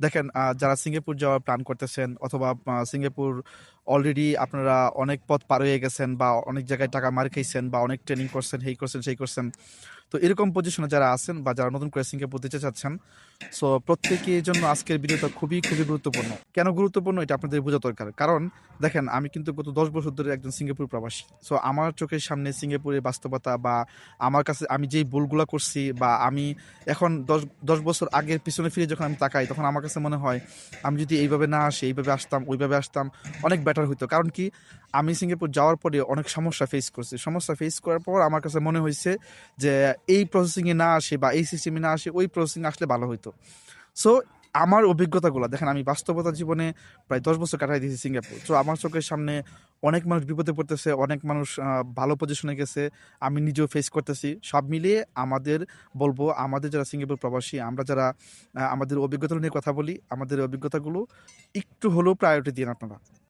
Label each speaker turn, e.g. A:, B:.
A: দেখেন যারা সিঙ্গাপুর যাওয়ার প্ল্যান করতেছেন অথবা সিঙ্গাপুর অলরেডি আপনারা অনেক পথ পার হয়ে গেছেন বা অনেক জায়গায় টাকা মার খাইছেন বা অনেক ট্রেনিং করছেন, এই করছেন, সেই করছেন। তো এরকম পজিশনে যারা আছেন বা যারা নতুন করে সিঙ্গাপুর যেতে চাচ্ছেন, সো প্রত্যেকের জন্য আজকের ভিডিওটা খুবই, খুবই গুরুত্বপূর্ণ। কেন গুরুত্বপূর্ণ এটা আপনাদের বোঝা দরকার। কারণ দেখেন আমি কিন্তু গত ১০ বছর ধরে একজন সিঙ্গাপুর প্রবাসী। সো আমার চোখের সামনে সিঙ্গাপুরের বাস্তবতা বা আমার কাছে আমি যেই ভুলগুলা করছি বা আমি এখন ১০ বছর আগের পিছনে ফিরে যখন আমি তাকাই তখন আমার কাছে মনে হয় আমি যদি এইভাবে না আসি, এইভাবে আসতাম, ওইভাবে আসতাম, অনেক বেটার হইতো। কারণ কি আমি সিঙ্গাপুর যাওয়ার পরে অনেক সমস্যা ফেস করছি। সমস্যা ফেস করার পর আমার কাছে মনে হইছে যে এই প্রসেসিংয়ে না আসে বা এই সিস্টেমে না আসে ওই প্রসেসিং আসলে ভালো হইতো। সো আমার অভিজ্ঞতাগুলো দেখেন আমি বাস্তবতা জীবনে প্রায় ১০ বছর কাটাই দিয়েছি সিঙ্গাপুর। সো আমার চোখের সামনে অনেক মানুষ বিপদে পড়তেছে, অনেক মানুষ ভালো পজিশনে গেছে। আমি নিজেও ফেস করতেছি। সব মিলিয়ে আমাদের বলবো আমাদের যারা সিঙ্গাপুর প্রবাসী আমরা যারা আমাদের অভিজ্ঞতা নিয়ে কথা বলি, আমাদের অভিজ্ঞতাগুলো একটু হলেও প্রায়োরিটি দিন আপনারা।